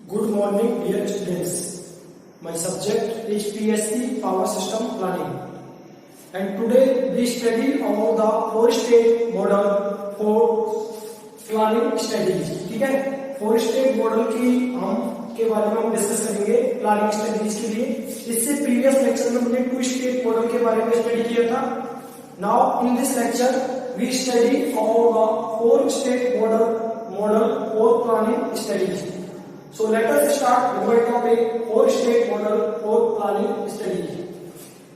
Good morning, dear students. My subject is PSC Power System Planning, and today we study about the four-stage model for planning strategies. ठीक है, four-stage model की के बारे में हम discuss करेंगे planning strategies के लिए। इससे प्रीवियस लेक्चर में हमने टू-स्टेज मॉडल के बारे में स्टडी किया था। Now in this lecture we study about the four stage model for planning strategies. So let us start with the topic four-stage model for planning strategy.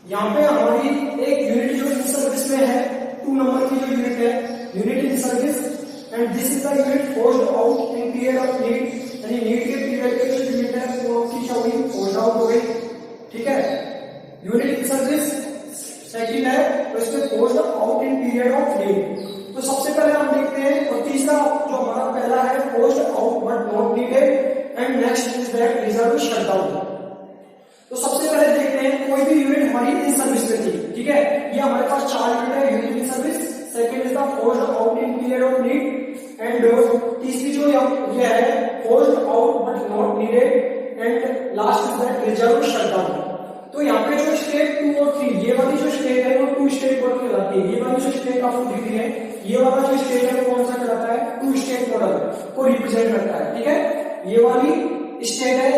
यहाँ पे हमारी एक यूनिट जो इन सर्विस में है, 2 नंबर की जो यूनिट है, unit in service, and this is the unit forced out in period of need. यानी नीड के पीरियड के जो यूनिट है वो आपकी क्या हुई, फोर्स्ड आउट हो गई। ठीक है, यूनिट इन सर्विस सेकंड है, तो इसमें forced out in period of need. तो सबसे पहले हम देखते हैं, और तीसरा जो हमारा पहला है forced out but not needed, and next is that reserve shutdown. तो सबसे पहले देखते हैं, कोई भी यूनिट हमारी इन सर्विस में थी। ठीक है, ये हमारे पास 4 यूनिट है unit in service, second is the forced out in period of need, and तीसरी जो ये है forced out but not needed, and last is that reserve shutdown. तो यहाँ पे जो स्टेट 2 और 3, ये वाली जो स्टेट है वो 2 स्टेट मॉडल कहलाती है। ये वाली जो स्टेट आपको दिख रही है, ये वाला जो स्टेट है वो कौन सा कहलाता है, 2 स्टेट मॉडल को रिप्रेजेंट करता है। ठीक है, ये वाली स्टेट है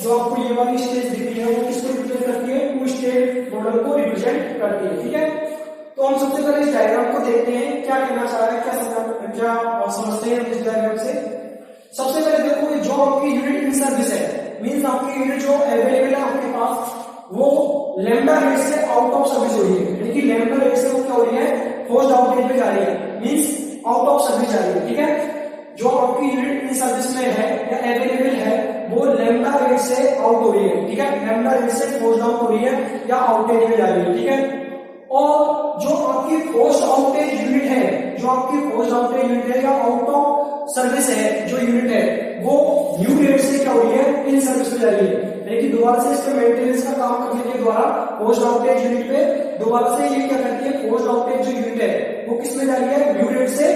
जो आपको ये वाली स्टेट दिख रही है वो किसको रिप्रेजेंट करती है, 2 स्टेट मॉडल को रिप्रेजेंट करती है। ठीक है, तो हम सबसे पहले इस डायग्राम को देखते हैं, क्या कहना चाह रहा है, क्या समझते हैं इस डायग्राम से। सबसे पहले देखो, जो आपकी यूनिट इन सर्विस है, मींस आपकी यूनिट जो अवेलेबल है आपके पास, वो लैम्डा रेट से आउट ऑफ सर्विस हो रही है। यानी कि लैम्डा रेट से वो क्या हो रही है, फोर्स्ड आउट रेट पे जा रही है, मींस आउट ऑफ सर्विस जा रही है। ठीक है, जो आपकी यूनिट इन सर्विस में है या अवेलेबल है वो लैम्डा रेट से आउट हो रही है। ठीक है, लैम्डा रेट से फोर्स्ड आउट हो रही है या आउटेज में जा रही है। ठीक है, और जो आपकी फोर्स्ड आउटेज यूनिट है, जो आपकी फोर्स्ड आउटेज यूनिट है या आउट ऑफ सर्विस है जो यूनिट है, वो न्यू रेट से क्या हो रही है, इन सर्विस में जा रही है। लेकिन दोबारा से इसके मेंटेनेंस का काम करने के द्वारा फोर्स्ड आउटेज यूनिट पे दोबारा से ये क्या करती है, फोर्स्ड आउटेज जो यूनिट है वो किस में जा रही है, न्यू रेट से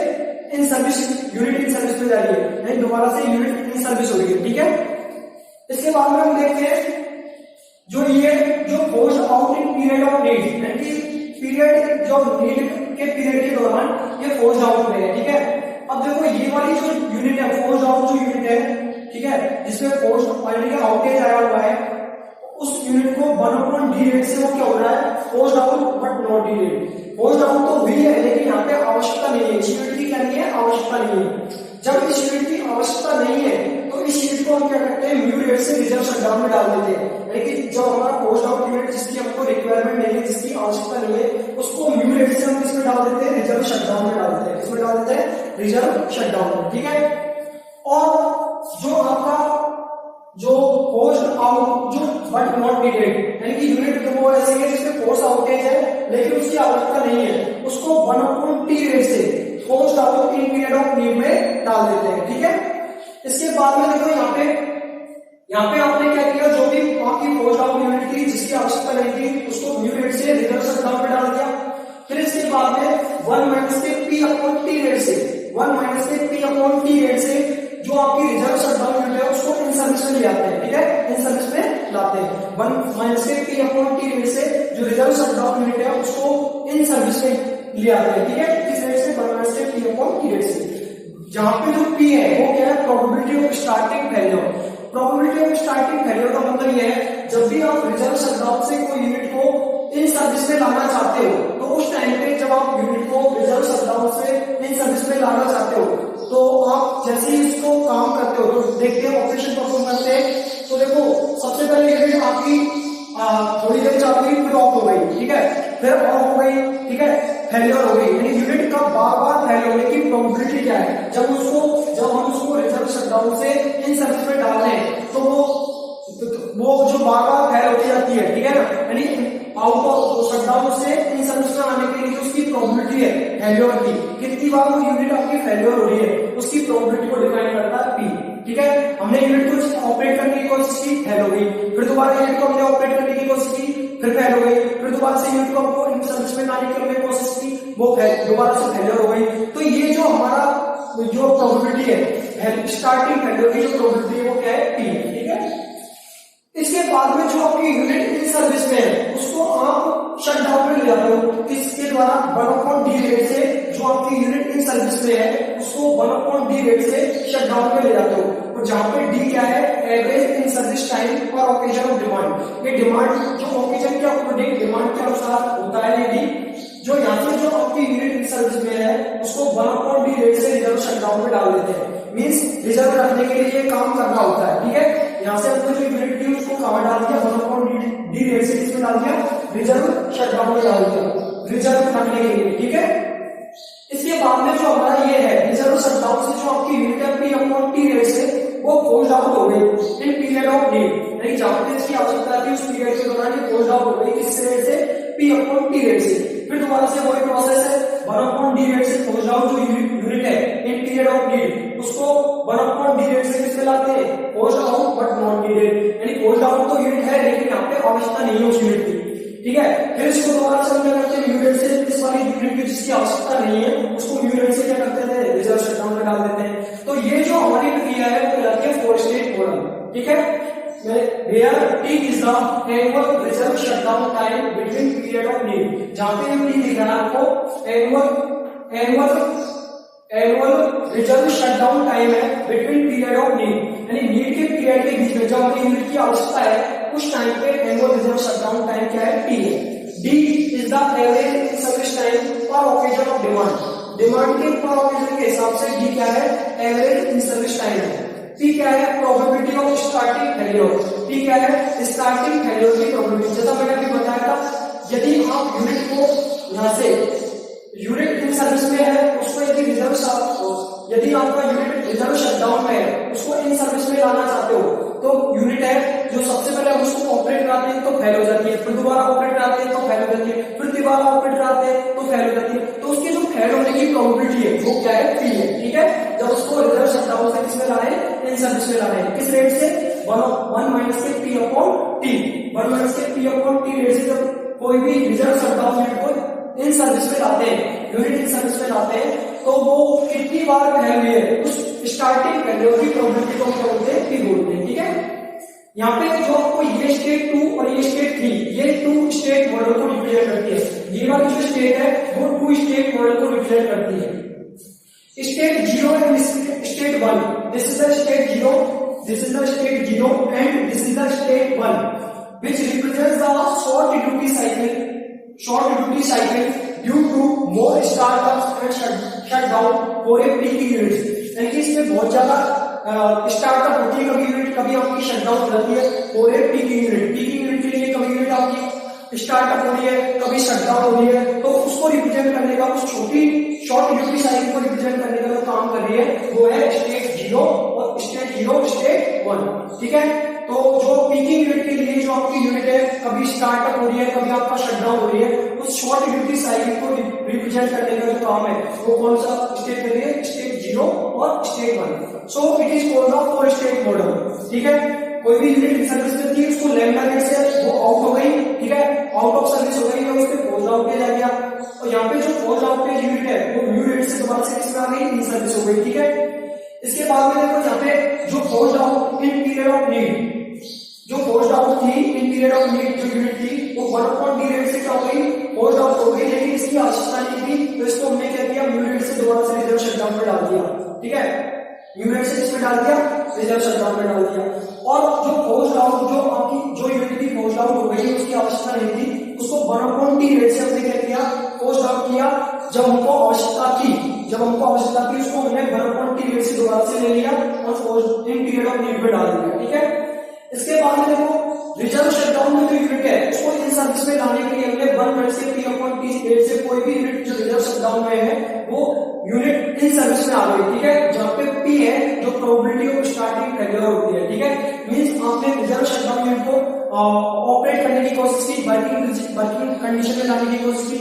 in service, unit in service में जा रही है, यानी दोबारा से यूनिट इन सर्विस हो रही है। ठीक है, इसके बाद में हम देखते हैं जो ये जो forced out in period of need, यानी कि पीरियड जो नीड के पीरियड के दौरान ये फोर्स्ड आउट में है। ठीक है, अब देखो ये वाली जो यूनिट है, फोर्स्ड आउट जो यूनिट है, ठीक है, जिसमें फोर्स्ड ऑलरेडी आउटेज आया हुआ है, उस यूनिट को 1/d रेट से वो क्या हो रहा है, forced out but not needed. Forced out तो हुई है, लेकिन यहाँ पे आवश्यकता नहीं है, इस यूनिट की क्या नहीं है, आवश्यकता नहीं है। जब इस यूनिट की आवश्यकता नहीं है तो इस यूनिट को हम क्या करते हैं, न्यू रेट से रिजर्व शटडाउन में डाल देते हैं। लेकिन जो हमारा फोर्स्ड आउट यूनिट जिसकी हमको रिक्वायरमेंट नहीं है, जिसकी आवश्यकता नहीं है, उसको न्यू रेट से हम किसमें डाल देते हैं, रिजर्व शटडाउन में डाल देते हैं। इसमें डाल देते हैं रिजर्व शटडाउन में। ठीक है, और जो आपका जो फोर्स्ड आउट जो बट नॉट नीडेड, यानी कि यूनिट वो ऐसे है जिसमें फोर्स आउटेज है लेकिन उसकी आवश्यकता नहीं है, उसको 1/t रेट से forced out in period of need में डाल देते हैं। ठीक है, इसके बाद में देखो यहाँ पे आपने क्या किया, जो भी आपकी फोर्स्ड आउट यूनिट थी जिसकी आवश्यकता नहीं थी, उसको न्यू रेट से रिजर्व शटडाउन में डाल दिया। फिर इसके बाद में 1 - P/T रेट से, 1 - P/T रेट से जो आपकी रिजर्व शटडाउन यूनिट है उसको इन सर्विस में ले आते हैं। ठीक है, इन सर्विस में लाते हैं। 1 - P/T रेट से जो रिजर्व शटडाउन यूनिट है उसको इन सर्विस में ले आते हैं। ठीक है, किस रेट से, 1 - P/T रेट से। जहां पे जो P है वो क्या है, probability of starting failure. Probability of starting failure का मतलब ये है, जब भी आप रिजर्व शटडाउन से कोई यूनिट को इन सर्विस में लाना चाहते हो, तो उस टाइम पे जब आप यूनिट को रिजर्व शटडाउन से इन सर्विस में लाना चाहते हो, तो आप जैसे ही इसको काम करते हो, तो देखते हैं ऑपरेशन परफॉर्म करते हैं, तो देखो सबसे पहले यूनिट आपकी थोड़ी देर चलती फिर ऑफ हो गई। ठीक है, फिर ऑफ हो गई। ठीक है, फेलियर हो गई, यानी यूनिट का बार-बार फेलियर होने की प्रोबेबिलिटी क्या है, जब हम उसको रिजर्व शटडाउन से इन सर्विस में डाल दें तो वो जो बार-बार फेल होती जाती है। ठीक है ना, यानी आउट ऑफ शटडाउन से इन सर्विस में आने के लिए उसकी प्रोबेबिलिटी है फेलियर की, कितनी बार वो यूनिट आपकी फेलियर हो रही है, उसकी प्रोबेबिलिटी को डिफाइन करता है P। ठीक है, हमने यूनिट को ऑपरेट करने की कोशिश की, फेल हो गई, फिर दोबारा यूनिट को हमने ऑपरेट करने की कोशिश की, फिर फेल हो गई, फिर दोबारा से यूनिट को हमको इन सर्विस में लाने की हमने कोशिश की, वो दोबारा से फेलियर हो गई। तो ये जो हमारा जो प्रोबेबिलिटी है टाइम स्टार्टिंग फेलियर की जो प्रोबेबिलिटी है वो क्या है, पी है, ठीक है। इसके बाद में जो आपकी यूनिट इन सर्विस में है उसको आप शट डाउन में ले जाते हो किसके द्वारा, 1/d रेट से। जो आपकी यूनिट इन सर्विस में है उसको 1/d रेट से शट डाउन में ले जाते हो। और जहां पे डी क्या है, एवरेज इन सर्विस टाइम पर ओकेजन ऑफ डिमांड। ये डिमांड जो ओकेजन के अकॉर्डिंग डिमांड के अनुसार होता है ये डी। जो यहाँ से जो आपकी यूनिट इन सर्विस में है उसको 1/d रेट से रिजर्व शट डाउन में डाल देते हैं। मींस रिजर्व रखने के लिए ये काम करना होता है, ठीक है। यहाँ से हमने जो यूनिट थी उसको कहाँ डाल दिया, 1/d रेट से किसमें डाल दिया, रिजर्व शट डाउन में डाल दिया, रिजर्व रखने के लिए, ठीक है। इसके बाद में जो हमारा ये है रिजर्व शट डाउन से जो आपकी यूनिट है P/T रेट से वो क्लोज आउट हो गई इन पीरियड ऑफ नीड। यानी जहां पे इसकी आवश्यकता थी उस पीरियड के दौरान ये क्लोज आउट हो गई किस रेट से, P/T रेट से। फिर दोबारा से वही प्रोसेस है, 1/d रेट से क्लोज आउट जो यूनिट है इन पीरियड ऑफ नीड उसको 1/d रेट से किसमें लाते हैं, close out but not needed. यानी क्लोज आउट तो यूनिट है लेकिन यहाँ पे आवश्यकता नहीं है उस यूनिट की, ठीक है। फिर इसको दोबारा से हम क्या करते हैं, यूनिट से इस वाली यूनिट की जिसकी आवश्यकता नहीं है उसको यूनिट से क्या करते थे, रिजर्व शट डाउन में डाल देते हैं। तो ये जो हमारी प्रक्रिया है वो कहलाती है 4 स्टेज मॉडल, ठीक है। Where T is the annual reserve shutdown time between period of need। जहाँ पे T लिखा है आपको annual reserve shutdown time है between period of need। यानी नीड के पीरियड के बीच में जब अपनी यूनिट की आवश्यकता है उस टाइम पे annual reserve shutdown time क्या है, T है। D is the average service time per occasion of demand। Demand के पर ओकेजन के हिसाब से D क्या है, एवरेज इन सर्विस टाइम है। P क्या है, probability of starting failure. P क्या है, स्टार्टिंग फेलियर की प्रोबेबिलिटी। जैसा मैंने अभी बताया था, यदि आप यूनिट को यहाँ से यूनिट इन सर्विस में है उसको यदि आपका यूनिट रिजर्व शटडाउन में है उसको इन सर्विस में लाना चाहते हो तो यूनिट है जो सबसे पहले हम उसको ऑपरेट कराते हैं तो फेल हो जाती है, फिर दोबारा ऑपरेट कराते हैं तो फेल हो जाती है, फिर दोबारा ऑपरेट कराते हैं तो फेल हो जाती है। तो उसकी जो फेल होने की प्रोबेबिलिटी है वो क्या है, P है, ठीक है। जब उसको रिजर्व शटडाउन से किसमें ला रहे हैं, इन सर्विस में ला रहे हैं, किस रेट से, 1 माइनस के P/T। 1 माइनस के P/T रेट से जब कोई भी रिजर्व शटडाउन यूनिट को इन सर्विस में लाते हैं, यूनिट इन सर्विस में लाते हैं तो वो कितनी बार फेल हुई है उस स्टार्टिंग वैल्यू की प्रोबेबिलिटी को क्या बोलते हैं, P बोलते हैं, ठीक है। यहाँ पे जो आपको ये स्टेट 2 और ये स्टेट 3 ये 2 स्टेट मॉडल को रिप्रेजेंट करती है। ये वाली जो स्टेट है वो 2 स्टेट मॉडल को रिप्रेजेंट करती है। State 0 and state 1, this is the state 0, this is the state 0 and this is the state 1 which represents the short duty cycle due to more startups and shutdown for a peaking unit। यानी कि इसमें बहुत ज्यादा startup होती है, कभी आपकी shutdown हो जाती है और एक पीकिंग यूनिट के लिए कभी यूनिट आपकी स्टार्टअप हो रही है कभी शटडाउन हो रही है। तो उसको रिप्रेजेंट करने का उस शॉर्ट ड्यूटी साइकिल को रिप्रेजेंट करने का जो काम कर रही है वो है स्टेट 0 और स्टेट 1, ठीक है। तो जो पीकिंग यूनिट के लिए जो आपकी यूनिट है कभी स्टार्टअप हो रही है कभी आपका शटडाउन हो रही है, उस शॉर्ट ड्यूटी साइकिल को रिप्रेजेंट करने का जो काम है वो कौन सा स्टेट के लिए, स्टेट 0 और state 1। So it is called the 4 state model, ठीक है। कोई भी यूनिट सर्विस में थी उसको लैम्डा रेट से वो आउट हो गई, ठीक है, आउट ऑफ सर्विस हो गई तो उसके क्लोज आउट किया जा गया। और यहाँ पे जो क्लोज आउट के यूनिट है वो न्यू रेट से दोबारा से किसमें आ गई, इन सर्विस हो गई, ठीक है। इसके बाद में देखो यहाँ पे जो close out in period of need, जो क्लोज आउट थी इन पीरियड ऑफ नीड जो यूनिट थी वो 1/d रेट से क्या हो गई, क्लोज आउट हो गई, लेकिन इसकी आवश्यकता नहीं थी तो इसको हमने क्या किया, न्यू रेट से दोबारा से रिजर्व शटडाउन में डाल दिया, ठीक है। न्यू रेट से इसमें डाल दिया, रिजर्व शटडाउन में डाल दिया। और जो क्लोज आउट जो आपकी जो यूनिट की क्लोज आउट हो गई उसकी आवश्यकता नहीं थी उसको 1/d रेट से हमने क्या किया, क्लोज आउट किया। जब हमको आवश्यकता थी उसको हमने 1/d रेट से दोबारा से ले लिया और इन पीरियड ऑफ नीड में डाल दिया, ठीक है। इसके बाद में देखो रिजर्व शटडाउन में जो यूनिट है उसको इन सर्विस में लाने के लिए हमने 1 माइनस के P/T रेट से कोई भी यूनिट जो रिजर्व शटडाउन में है वो यूनिट इन सर्विस में आ गई, ठीक है। जहाँ पे P है जो प्रोबेबिलिटी ऑफ स्टार्टिंग फेलियर होती है, ठीक है। मींस आपने रिजर्व शटडाउन यूनिट को ऑपरेट करने की कोशिश की, वर्किंग कंडीशन में लाने की कोशिश की,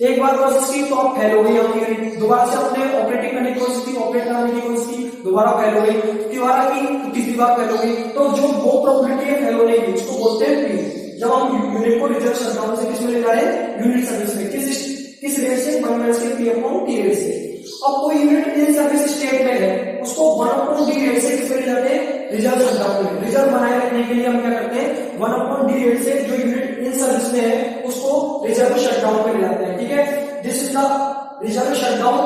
एक बार कोशिश की तो आप फेल हो गई आपकी यूनिट, दोबारा से आपने ऑपरेटिंग करने की कोशिश की, ऑपरेट कराने की कोशिश की, दोबारा फेल हो गई, दोबारा की तीसरी बार फेल हो गई। तो जो वो प्रोबेबिलिटी है फेल होने की उसको बोलते हैं P। जब हम यूनिट को रिजर्व शटडाउन से किसमें ले जा रहे हैं, यूनिट सर्विस में, किस रेट से, 1 माइनस के P/T रेट से। अब कोई यूनिट इन सर्विस स्टेट में है, उसको 1/d रेट से किस पे ले जाते हैं, रिजर्व शटडाउन में। रिजर्व बनाए रखने के लिए हम क्या करते हैं, 1/d रेट से जो यूनिट इन सर्विस में है उसको रिजर्व शटडाउन पे ले जाते हैं। ठीक है, this is the reserve shutdown.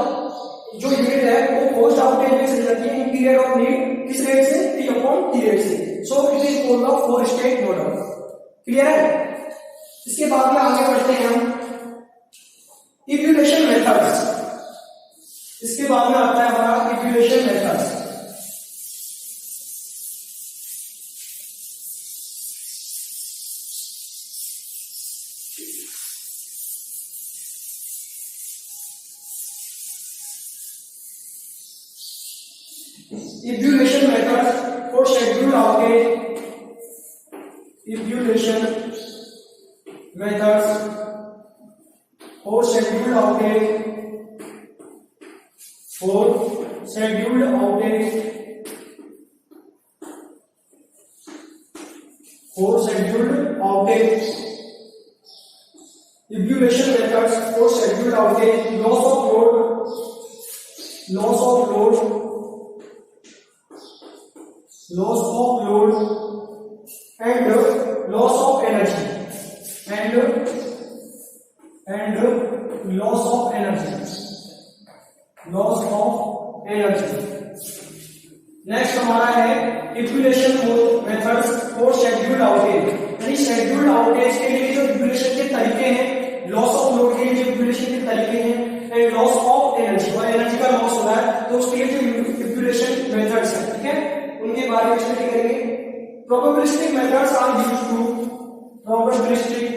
जो यूनिट है वो पोस्ट आउटेज में चली जाती है इन पीरियड ऑफ नीड, किस रेट से, T/T रेट से। So it is called the 4 state model. Clear है। इसके बाद में आगे बढ़ते हैं हम इवैल्यूएशन मेथड्स। इसके बाद में आता है हमारा evaluation methods. Evaluation methods for scheduled outage. Evaluation methods for scheduled outage. For scheduled outage. For scheduled outage. Evaluation methods for scheduled outage. Loss of load. Loss of load. Loss of load and loss of energy and loss of energy. Loss of energy. Next हमारा है evaluation methods for scheduled outage. यानी scheduled outage के लिए जो evaluation के तरीके हैं, loss of load के लिए जो इवैल्यूएशन के तरीके हैं, एंड लॉस ऑफ एनर्जी, और एनर्जी का लॉस हो रहा है तो उसके लिए जो इवैल्यूएशन मेथड्स है, ठीक है, उनके बारे में स्टडी करेंगे। Probabilistic methods are used to probabilistic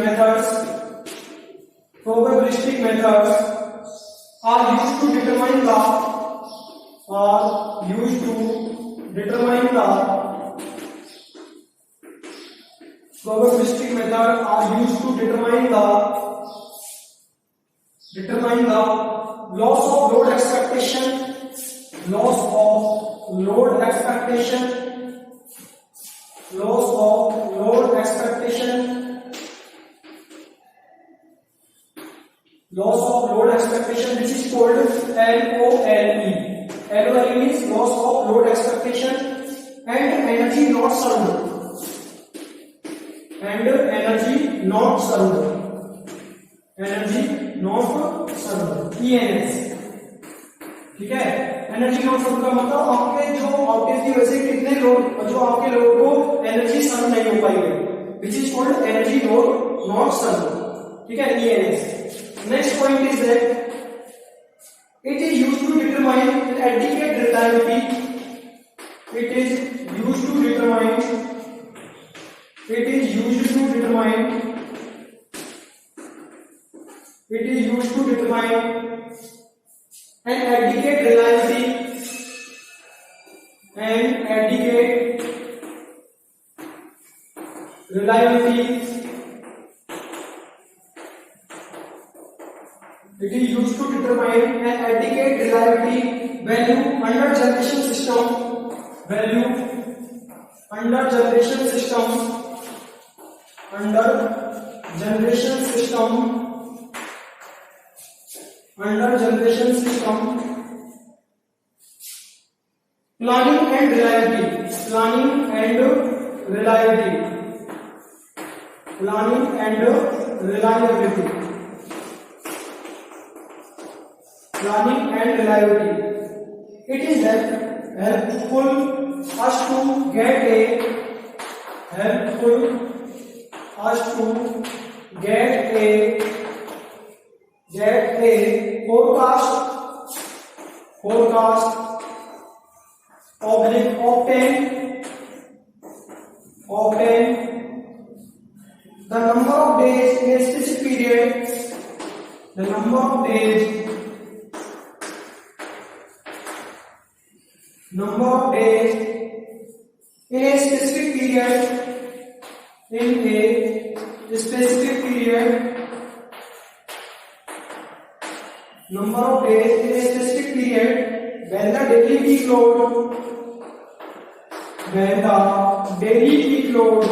methods are used to determine the probabilistic method are used to determine the loss of load expectation which is called LOLE. LOLE means loss of load expectation and energy not served. ENS. ठीक है, energy not serve का मतलब आपके जो outage की वजह से कितने लोड, जो आपके लोड को एनर्जी सर्व नहीं हो पाई है, which is called energy load not serve. ठीक है, ENS। Next point is that it is used to determine adequate reliability. It is used to determine and adequate reliability it is used to determine an adequate reliability value under generation system planning and reliability it is helpful us to get a forecast obtain the number of days in a specific period, in a specific period, number of days in a specific period when the daily peak load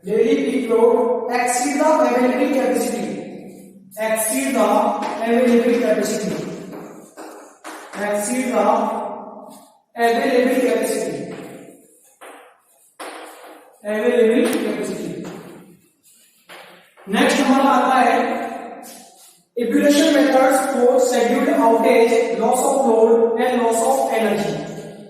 daily peak load exceed the available capacity, exceed the available capacity, exceed the available capacity, available capacity. Next हमारा आता है evaluation methods for scheduled outage, loss of load and loss of energy.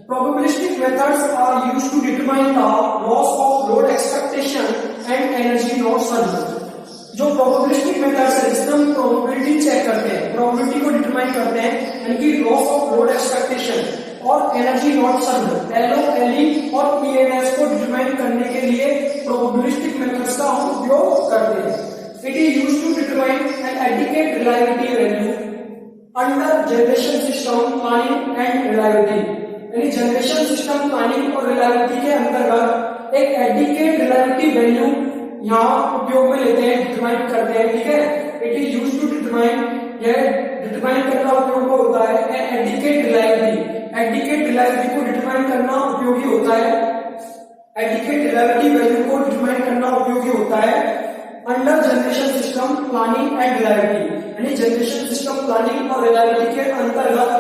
Probabilistic methods are used to determine the loss of load expectation and energy not served. जो probabilistic methods है जिसमें हम probability check करते हैं, probability को determine करते हैं, यानी कि लॉस ऑफ लोड एक्सपेक्टेशन और एनर्जी नॉट सर्व्ड, एलओ, एलई और पीएनएस को डिटरमाइन करने के लिए प्रोबेबिलिस्टिक मेथड्स का हम उपयोग करते हैं. It is used to determine an adequate reliability value under generation system planning and reliability. यानी जनरेशन सिस्टम प्लानिंग और रिलायबिलिटी के अंतर्गत एक एडिकेट रिलायबिलिटी वैल्यू यहाँ उपयोग में लेते हैं, डिटरमाइन करते हैं. ठीक है, it is used to determine, यह डिटरमाइन करना उपयोग में होता है. एडिकेट रिलायबिलिटी, एडिकेट रिलायबिलिटी को डिटरमाइन करना उपयोगी होता है, एडिकेट रिलायबिलिटी वैल्यू को डिटरमाइन करना उपयोगी होता है under generation system planning and reliability. यानी जनरेशन सिस्टम प्लानिंग और रिलायबिलिटी के अंतर्गत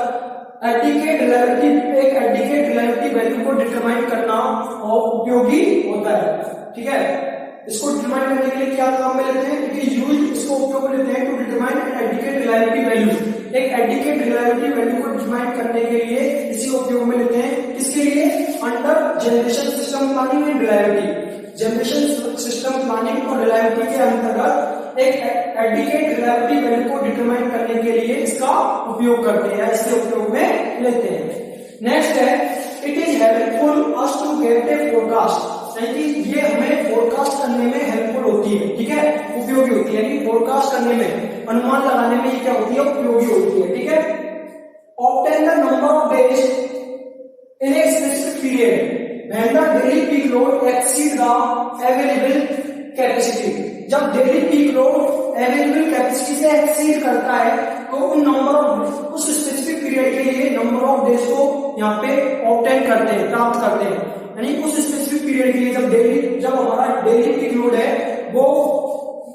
एडिकेट रिलायबिलिटी, एक एडिकेट रिलायबिलिटी वैल्यू को डिटरमाइन करना उपयोगी होता है. ठीक है, इसको डिटरमाइन करने के लिए क्या काम में लेते हैं, इट इज यूज्ड, इसको उपयोग में लेते हैं to determine adequate reliability value. एक एडिकेट रिलायबिलिटी वैल्यू को डिटरमाइन करने के लिए इसी उपयोग में लेते हैं. किसके लिए, under generation system planning and reliability. Generation system planning और रिलायबिलिटी के अंतर्गत एक एडिकेट रिलायबिलिटी वैल्यू को डिटरमाइन करने के लिए इसका उपयोग करते हैं, इसके उपयोग में लेते हैं. नेक्स्ट है, it is helpful us to get a forecast. यानी ये हमें फोरकास्ट करने में हेल्पफुल होती है. ठीक है, उपयोगी होती है, यानी फोरकास्ट करने में, अनुमान लगाने में ये क्या होती है, उपयोगी होती है. ठीक है, obtain the number of days in a specific period when the daily peak load exceed the available capacity. जब daily peak load available capacity से एक्सीड करता है तो उन नंबर ऑफ, उस स्पेसिफिक पीरियड के लिए नंबर ऑफ डेज को यहाँ पे ऑब्टेन करते हैं, प्राप्त करते हैं. यानी उस स्पेसिफिक पीरियड के लिए जब हमारा डेली पीक लोड है वो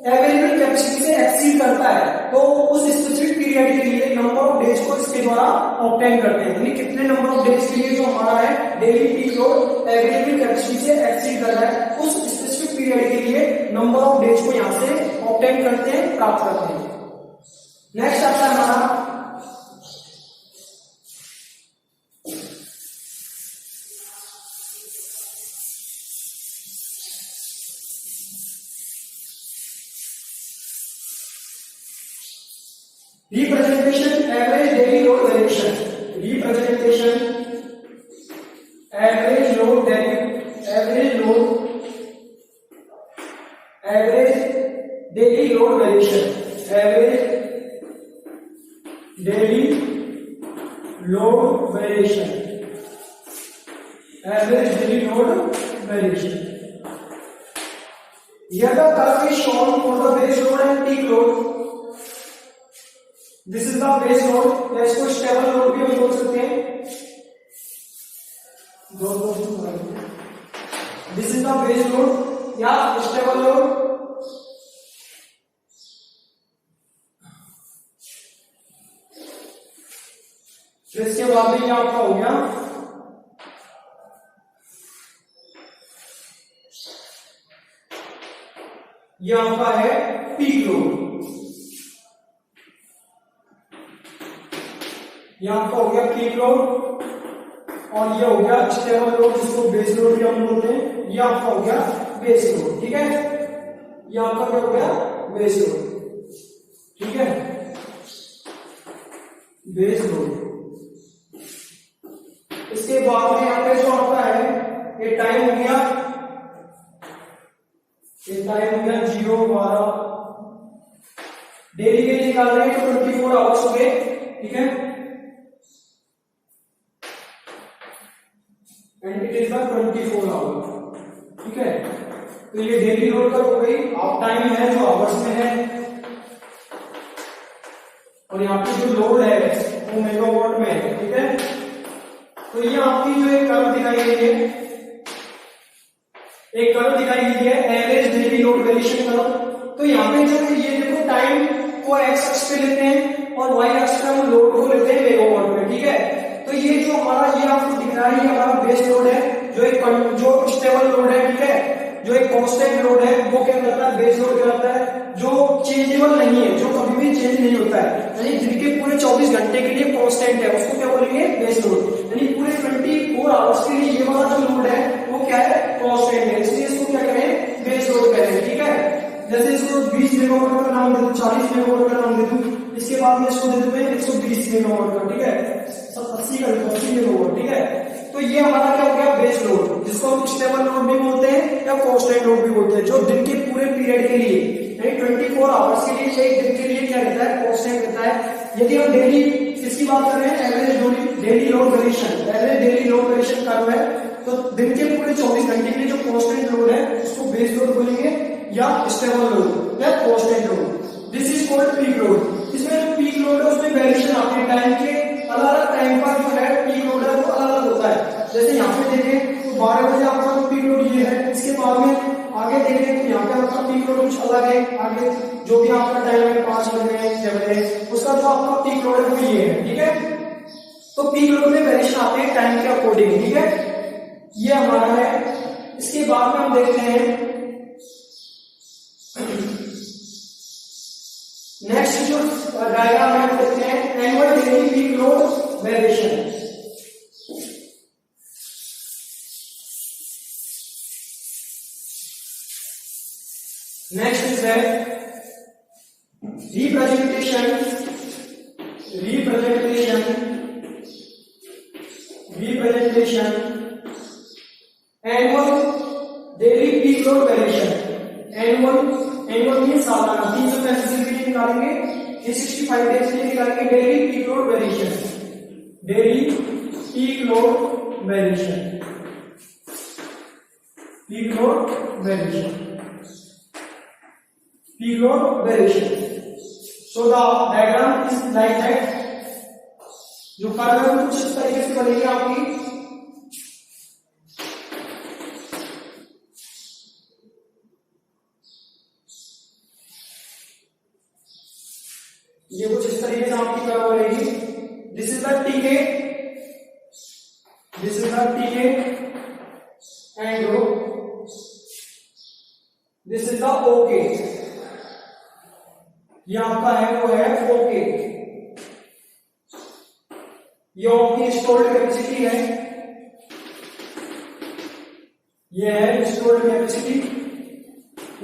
अवेलेबल कैपेसिटी से एक्सीड करता है तो उस स्पेसिफिक पीरियड के लिए नंबर ऑफ डेज को इसके द्वारा ऑब्टेन करते हैं. यानी कितने नंबर ऑफ डेज के लिए जो हमारा है daily peak load available capacity से एक्सीड कर रहा है, उस स्पेसिफिक पीरियड के लिए नंबर ऑफ डेज को यहां से ऑब्टेन करते हैं, प्राप्त करते हैं. नेक्स्ट आता है हमारा representation average daily load variation. Representation average load daily, average daily load variation, average daily load variation, average daily load variation. Here the curve is shown for the base load and peak load. This is the base load, या इसको stable load भी हम बोल सकते हैं. This is the base load या stable load. फिर इसके बाद में ये आपका हो गया ये आपका है पीक लोड. ये आपका हो गया पीक लोड और ये हो गया स्टेबल लोड जिसको बेस लोड भी हम बोलते हैं. ये आपका हो गया बेस लोड. ठीक है, ये आपका क्या हो गया, बेस लोड. ठीक है, बेस लोड. इसके बाद में यहाँ पे जो आता है ये टाइम हो गया, ये टाइम हो गया 0-12 डेली के लिए निकाल रहे हैं तो 24 आवर्स हो गए. ठीक है, and it is the 24 hour. ठीक है, तो ये डेली लोड कब हो गई, ऑफ टाइम है जो आवर्स में है, और यहाँ पे जो लोड है वो मेगावाट में है. ठीक है, तो ये आपकी जो एक कर्व दिखाई गई है, एक कर्व दिखाई गई है एवरेज जो स्टेबल लोड है, ठीक है, जो एक कांस्टेंट लोड है वो क्या करता है, बेस लोड कहलाता है। जो चेंजेबल नहीं है, जो कभी भी चेंज नहीं होता है, यानी दिन के पूरे 24 घंटे के लिए कांस्टेंट है, उसको क्या बोलेंगे, बेस लोड। यानी पूरे 24 आवर्स के लिए ये वाला जो लोड है वो क्या है, कांस्टेंट है, इसलिए इसको क्या करें, बेस लोड करें, ठीक है। जैसे इसको 20 मेगावाट का नाम दे दूं, 40 मेगावाट का नाम दे दूं, इसके बाद में इसको दे देते हैं 120 मेगावाट का, ठीक है, 80 मेगावाट, ठीक है। तो ये हमारा क्या हो गया, बेस लोड, जिसको हम स्टेबल लोड भी बोलते हैं या कांस्टेंट लोड भी बोलते हैं, जो दिन के पूरे पीरियड के लिए, यानी 24 आवर्स के लिए, एक दिन के लिए क्या रहता है, कांस्टेंट रहता है। यदि हम डेली इसकी बात करें, average daily load variation, average daily load variation curve है, तो दिन के पूरे 24 घंटे के लिए जो कांस्टेंट लोड है उसको बेस लोड बोलेंगे या स्टेबल लोड या constant load. This is called peak load. इसमें जो पीक लोड है उसमें वेरिएशन आते हैं, टाइम के अलग अलग टाइम पर जो है पीक लोड है वो अलग अलग होता है। जैसे यहाँ पे देखें तो 12 बजे आपका पीक लोड ये है, इसके बाद में आगे देखें तो यहाँ पे आपका पीक लोड कुछ अलग है, आगे जो भी आपका टाइम है 5 बजे 6 बजे, उसका जो आपका पीक लोड है वो ये है, ठीक है। तो पीक लोड में वेरिएशन आते हैं टाइम के अकॉर्डिंग, ठीक है, ये हमारा है। इसके बाद में हम देखते हैं नेक्स्ट जो डायग्राम है देखते हैं, annual daily peak load variation. Next is है representation annual daily peak load variation. Annual means सालाना, 365 दिन निकालेंगे, 365 डेज के लिए निकालेंगे daily peak load variation, daily peak load variation, peak load variation, peak load variation. So the diagram is like that. जो curve है कुछ इस तरीके से बनेगी आपकी, ये कुछ इस तरीके से आपकी कर्व बनेगी। दिस इज द टीके, दिस इज द टीके and this is the okay. ये आपका है वो है ओके, ये आपकी स्टोर्ड कैपेसिटी है, ये है stored capacity,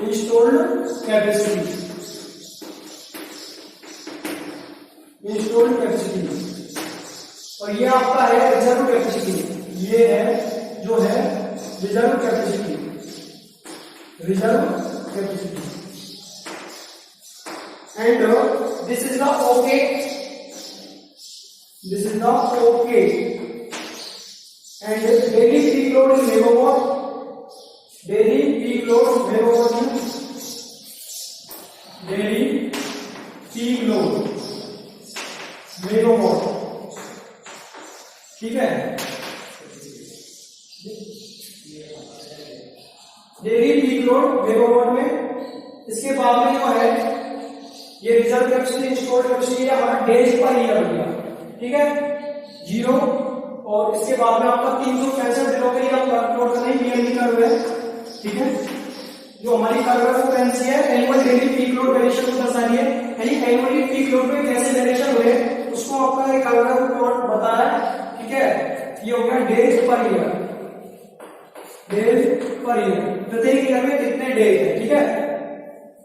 installed capacity, installed capacity, और ये आपका है रिजर्व कैपेसिटी, ये है जो है reserve capacity, reserve capacity. And this is the OK. This is the OK. And daily peak load is megawatt. Daily peak load megawatt. Daily peak load megawatt. ठीक है, डेली पीक लोड मेगावाट में। इसके बाद में जो है ये reserve capacity, installed capacity हमारा डेज पर ईयर हो गया, ठीक है, 0। और इसके बाद में आपका 365 दिनों के लिए आप प्लॉट करें, ईयरली कर्व है, ठीक है। जो हमारी कर्व है वो कौन सी है, annual daily peak load variation को दर्शा रही है, यानी एनुअली पीक लोड में कैसे वेरिएशन हुए उसको आपका एक कर्व है वो प्लॉट बता रहा है, ठीक है। ये हो गया days per year, days per year, प्रत्येक ईयर में कितने डेज है, ठीक है।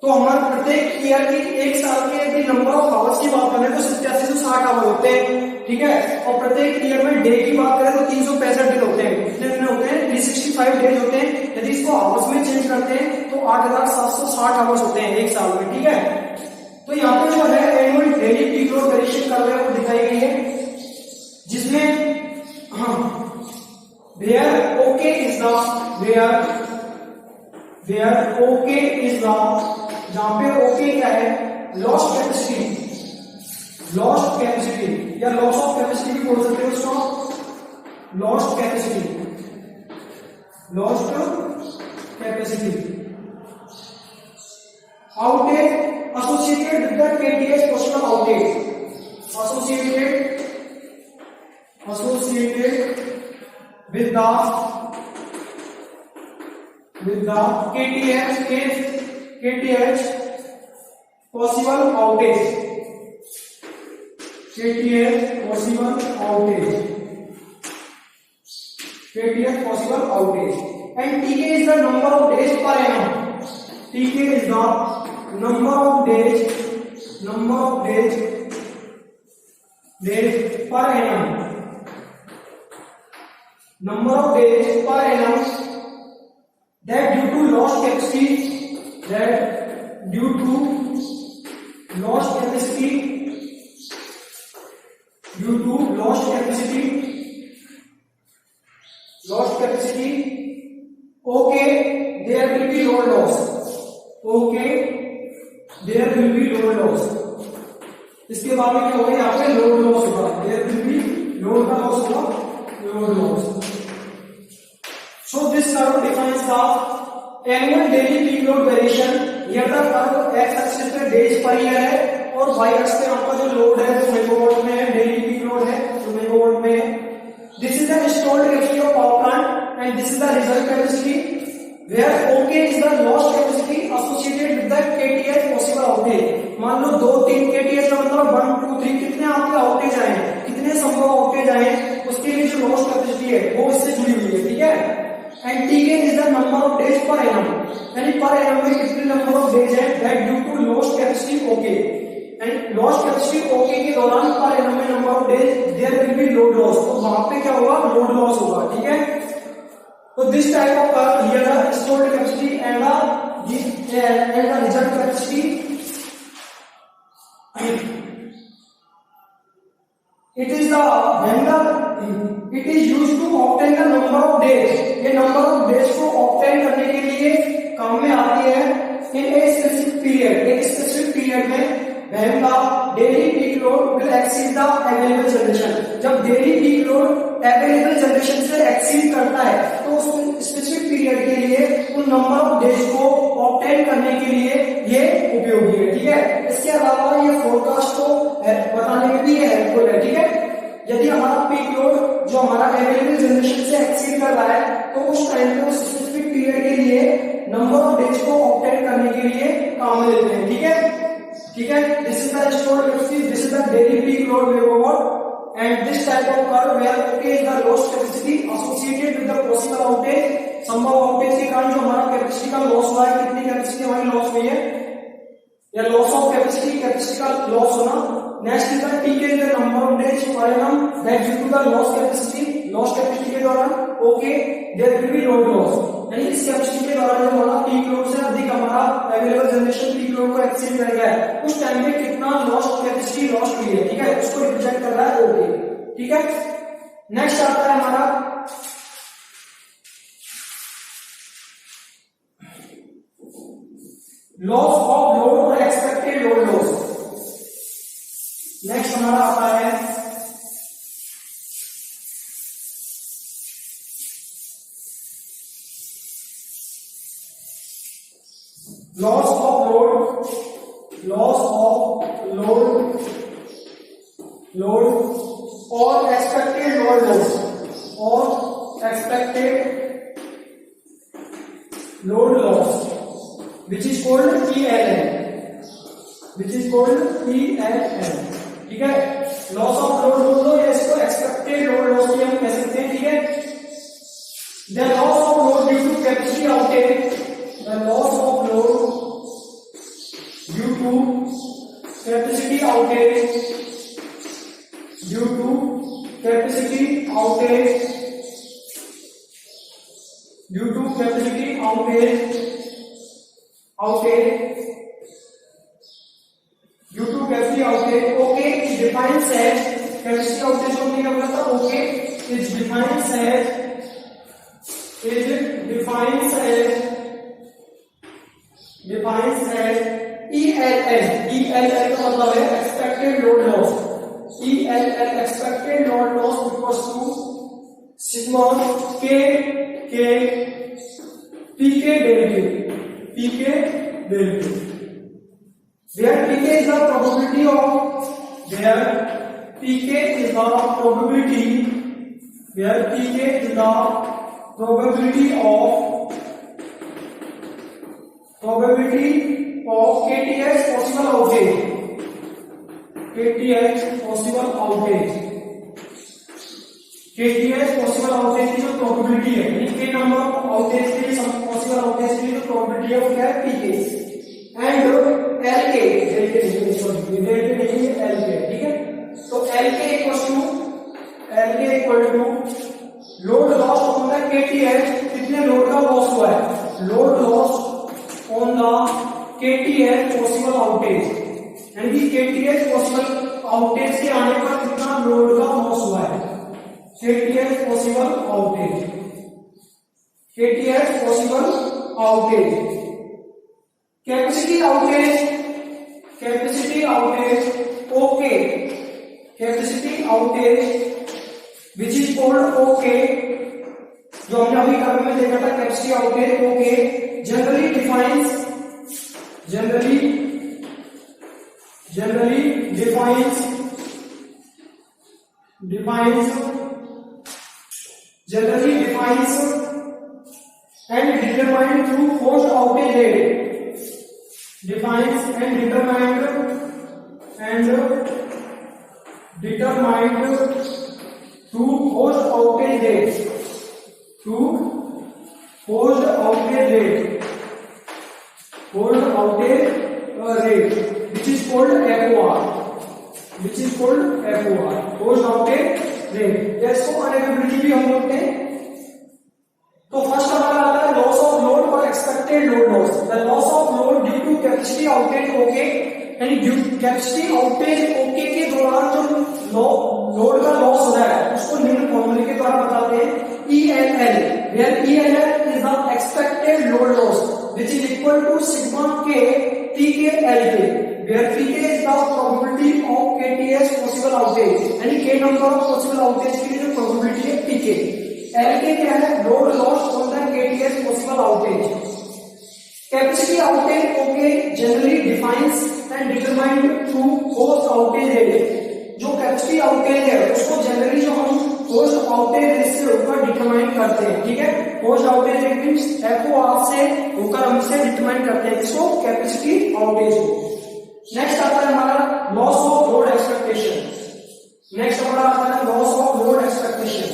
तो हमारे प्रत्येक ईयर की एक साल के यदि नंबर ऑफ आवर्स की बात करें तो 87 से 60 आवर होते हैं, ठीक है। और प्रत्येक ईयर में डे की बात करें तो 365 दिन होते हैं। कितने दिन होते हैं, 365 डेज होते हैं। यदि इसको आवर्स में चेंज करते हैं तो 8760 आवर्स होते हैं एक साल में, ठीक है। तो यहाँ पे जो है annual daily peak load variation curve है वो दिखाई गई है, जिसमें where okay is the where okay is the, जहां पे ओके क्या है, लॉस्ट कैपेसिटी, लॉस्ट कैपेसिटी या लॉस ऑफ कैपेसिटी भी बोल सकते हो उसको, lost capacity, lost capacity, outage associated with the KTH possible outage, associated with the with the KTH if KTH possible outage. KTH possible outage. KTH possible outage. And Tk is the number of days per annum. Tk is the number of days per annum. Number of days per annum that due to lost capacity, okay, there will be load loss. There will be load loss. इसके बाद में क्या होगा, यहाँ पे load loss होगा. There will be load का loss होगा, load loss. So this curve defines the annual daily peak load variation. Here the curve x axis पे days per year है और y axis पे आपका जो लोड है वो मेगावाट में है, daily peak load है जो मेगावाट में है. This is the installed capacity of power plant and this is the result capacity, where OK is the lost capacity associated with the KTH possible outage. मान लो 2-3 KTH का मतलब 1, 2, 3 कितने आपके outage आए, कितने संभव आउटेज आए, उसके लिए जो लॉस्ट कैपेसिटी है वो इससे जुड़ी हुई है. ठीक है. And Tk is the number of days per annum, यानी पर एनम में कितने नंबर ऑफ डेज है that due to lost capacity okay. And lost capacity okay के दौरान पर एनम में number of days there will be load loss. तो वहां पे क्या होगा, लोड लॉस होगा. ठीक है. तो this type of curve here the stored capacity and the result capacity. It is the when it is used to obtain the number of days. ये number of days को obtain करने के लिए काम में आती है in a specific period. एक specific period में when the daily peak load will exceed the available generation. जब daily peak load available generation से exceed करता है तो उस specific period के लिए उन number of days को obtain करने के लिए ये उपयोगी है. ठीक है. इसके अलावा ये forecast को बताने में भी ये हेल्पफुल है. ठीक है. यदि हमारा पीक लोड जो हमारा अवेलेबल जनरेशन से एक्सीड कर रहा है तो उस टाइम पे उस स्पेसिफिक पीरियड के लिए नंबर ऑफ डेज को ऑब्टेन करने के लिए काम में लेते हैं. ठीक है. This is the stored capacity, this is the daily peak load megawatt and this type of curve where okay is the lost capacity associated with the possible outage. संभव आउटेज के कारण जो हमारा कैपेसिटी का लॉस हुआ है, कितनी capacity हमारी लॉस हुई है, या लॉस ऑफ कैपेसिटी का लॉस होना. Next is the Tk is the number of days per annum that due to the loss capacity के दौरान okay there will be load loss. यानी इस कैपेसिटी के दौरान जब हमारा पीक लोड से अधिक हमारा अवेलेबल जनरेशन पीक लोड को एक्सीड कर गया है उस टाइम पे कितना लॉस्ट कैपेसिटी लॉस्ट हुई है. ठीक है. उसको रिप्रेजेंट कर रहा है ओके. ठीक है. नेक्स्ट आता है हमारा लॉस ऑफ लोड और एक्सपेक्टेड लोड लॉस. नेक्स्ट हमारा आता है लॉस ऑफ लोड और expected load loss which is called PLL. ठीक है. लॉस ऑफ लोड बोल दो या इसको एक्सपेक्टेड लोड लॉस भी हम कह सकते हैं. ठीक है. The loss of load due to capacity outage, the loss of load due to capacity outage, due to capacity outage, due to capacity outage due to capacity outage. Okay is defined as capacity outage को हमने क्या बोला था, okay is defined as ELL का मतलब है expected load loss. ELL expected load loss equals to sigma K Pk derivative. Where Pk is the probability of probability of KTH possible outage, KTH possible outage, KTH possible outage की जो probability है, यानी k number of outage के लिए possible outage की जो probability है वो क्या है pk, and LK ठीक है। तो LK equal to load loss on the KTH, कितने लोड का लॉस हुआ है, load loss on the KTH possible outage, यानी कि KTH पॉसिबल आउटेज के आने पर कितना लोड का लॉस हुआ है, KTH possible outage, KTH possible outage, capacity outage, capacity outage okay, capacity outage which is called OK, जो हमने अभी कर्व में देखा था capacity outage OK generally defines and determined through forced outage rate, defines and determined through forced outage rate, which is called FOR, forced outage rate। इसको अनएबिलिटी भी हम बोलते हैं। तो फर्स्ट हमारा आता है लॉस ऑफ लोड और expected load loss. The loss of load due to capacity outage okay, यानी ड्यू कैपेसिटी आउटेज ओके के दौरान जो लोड का लॉस हो रहा है उसको निम्न फॉर्मूले के द्वारा बताते हैं ELL, where ELL is the expected load loss which is equal to sigma k Pk Lk, where Pk is the probability of KTH possible outage, यानी k number of possible outage की जो probability है Pk, Lk क्या है, load loss on the KTH possible outage। Capacity outage OK generally defines and determined through forced outage rate, जो capacity outage है उसको generally जो हम फोर्स्ड आउटेज रेट से होकर डिटरमाइन करते हैं, ठीक है। Forced outage rate means FOR से होकर हम इसे डिटरमाइन करते हैं, इसको कैपेसिटी आउटेज को। नेक्स्ट आता है हमारा loss of load expectation, next हमारा आता है लॉस ऑफ लोड एक्सपेक्टेशन।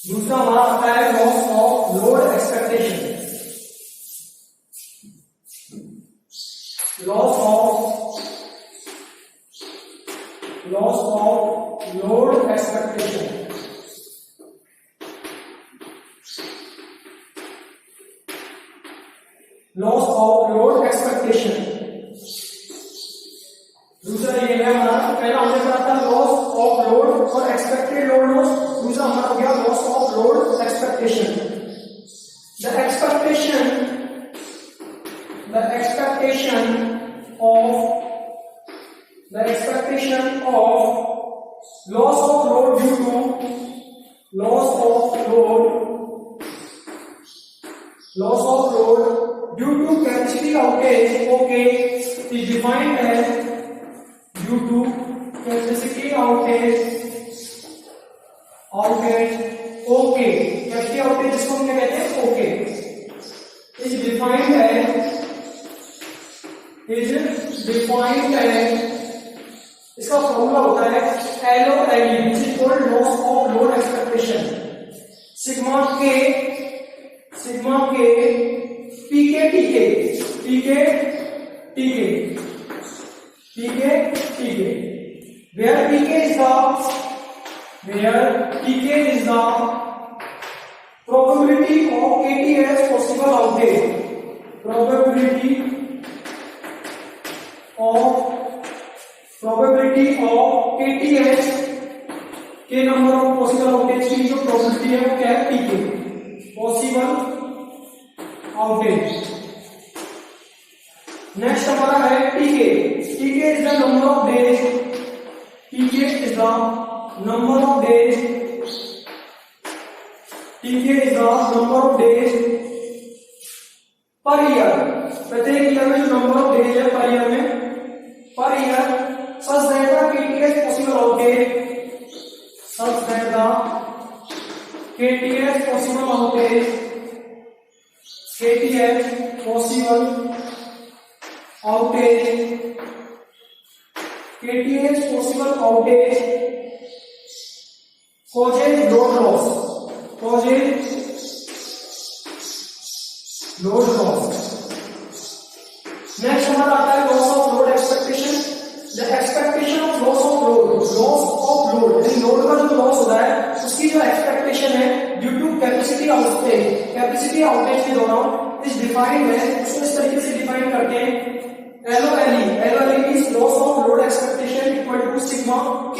दूसरा हमारा आता है loss of load expectation, loss of load expectation, loss of load expectation। दूसरा ये है हमारा, पहला हमने पढ़ा था लॉस ऑफ लोड और एक्सपेक्टेड लोड लॉस, दूसरा हमारा हो गया loss of load expectation. The expectation of loss of load due to capacity outage OK is defined as due to capacity outage OK, capacity outage जिसको हम क्या कहते हैं OK is defined as इसका फॉर्मूला होता है LOLE, which is called loss of load expectation, sigma k Pk Tk, where Pk is the probability of KTH possible outage, probability of KTH के number of possible outage की जो probability है वो क्या है Pk, पॉसिबल आउटेज। नेक्स्ट हमारा है Tk is the number of days, Tk is the number of days per year, प्रत्येक ईयर में जो नंबर ऑफ डेज है पर ईयर में, per year such that the KTH possible outage KTH possible outage, KTH possible outage causes load loss, causes load loss. Next हमारा आता है loss of load expectation. The expectation of loss of load, loss of load यानी load का जो loss होता है उसकी जो एक्सपेक्टेशन है due to capacity outage, capacity outage के दौरान इस डिफाइंड है, उसको इस तरीके से डिफाइन करते हैं LOLE. LOLE is loss of load expectation equal to sigma K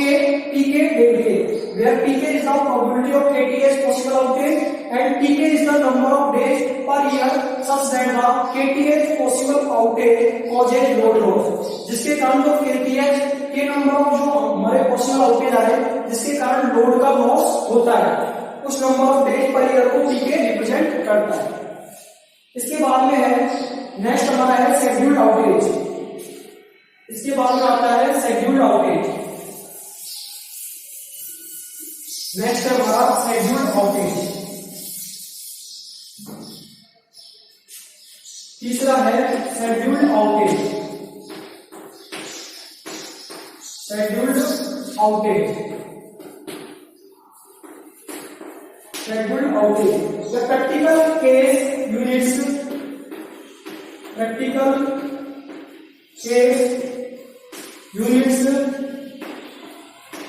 Pk del K, where Pk is the probability of KTH possible outage and Tk is the number of days per year such that the KTH possible outage causes load loss. जिसके कारण जो KTH के number of जो हमारे possible outage आ रहे हैं जिसके कारण लोड का लॉस होता है, उस number of days per year को Pk रिप्रेजेंट करता है. इसके बाद में है नेक्स्ट हमारा है शेड्यूल्ड आउटेज. इसके बाद में आता है शेड्यूल्ड आउटेज. नेक्स्ट है हमारा शेड्यूल्ड आउटेज. तीसरा है scheduled outage. Scheduled outage, scheduled outage the practical case units, practical case units,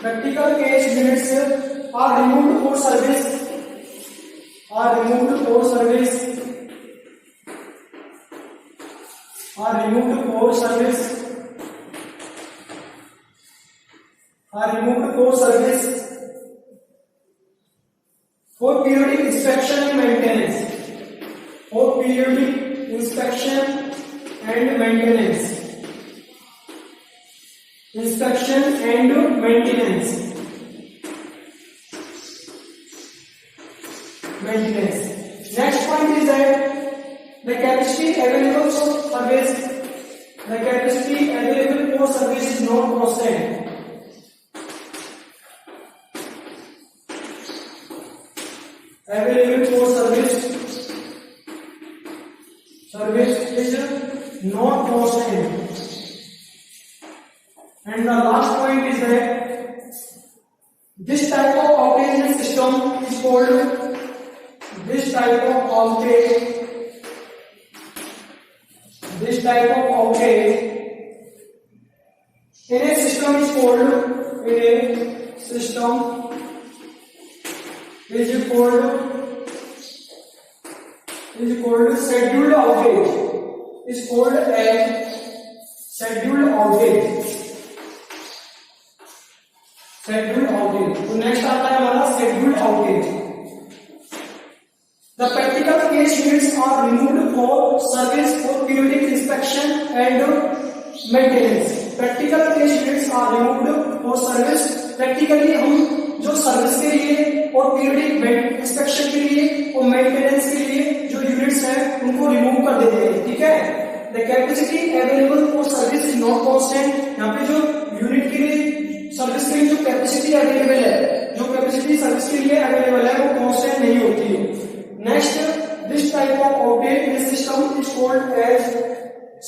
practical case units are removed for service, are removed for service, are removed for service, are removed for service for periodic inspection and maintenance, for periodic inspection and maintenance, inspection and maintenance, maintenance. Next point is that the capacity available for service, the capacity available for service is not constant. Available for service, service is not constant. And the last point is that this type of outage in system is called, this type of outage, this type of outage in a system is called, in a system is called scheduled outage, is called as scheduled outage, scheduled outage. तो next आता है हमारा scheduled outage. The practical case units are removed for service for periodic inspection and maintenance. Practical case units are removed for service. Practically हम जो service के लिए और periodic inspection के लिए और मेंटेनेंस के लिए जो यूनिट्स हैं उनको रिमूव कर देते हैं. ठीक है. The capacity available for service is not constant. यहाँ पे जो यूनिट के लिए सर्विस के लिए जो कैपेसिटी अवेलेबल है, जो कैपेसिटी सर्विस के लिए अवेलेबल है वो कांस्टेंट नहीं होती है. Next, this type of outage in system is called as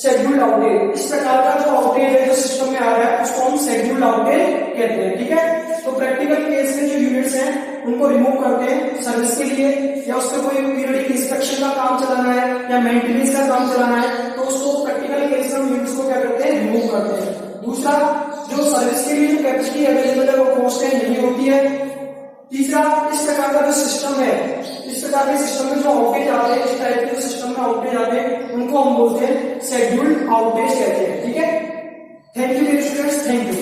scheduled outage. इस प्रकार का जो आउटेज है जो सिस्टम में आ रहा है उसको हम शेड्यूल्ड आउटेज कहते हैं. ठीक है. तो प्रैक्टिकल केस में जो यूनिट्स हैं उनको रिमूव करते हैं सर्विस के लिए, या उसका कोई पीरियडिक इंस्पेक्शन का काम चलाना है या मेंटेनेंस का काम चलाना है तो उसको प्रैक्टिकल केस में यूनिट्स को क्या करते हैं, रिमूव करते हैं. दूसरा, जो सर्विस के लिए जो कैपेसिटी अवेलेबल है वो कांस्टेंट नहीं होती है. तीसरा, इस प्रकार का जो सिस्टम है, इस प्रकार के सिस्टम में जो आउटेज आते हैं, इस टाइप के जो सिस्टम में आउटेज आते हैं उनको हम बोलते हैं शेड्यूल्ड आउटेज कहते हैं. ठीक है. Thank you students, thank you.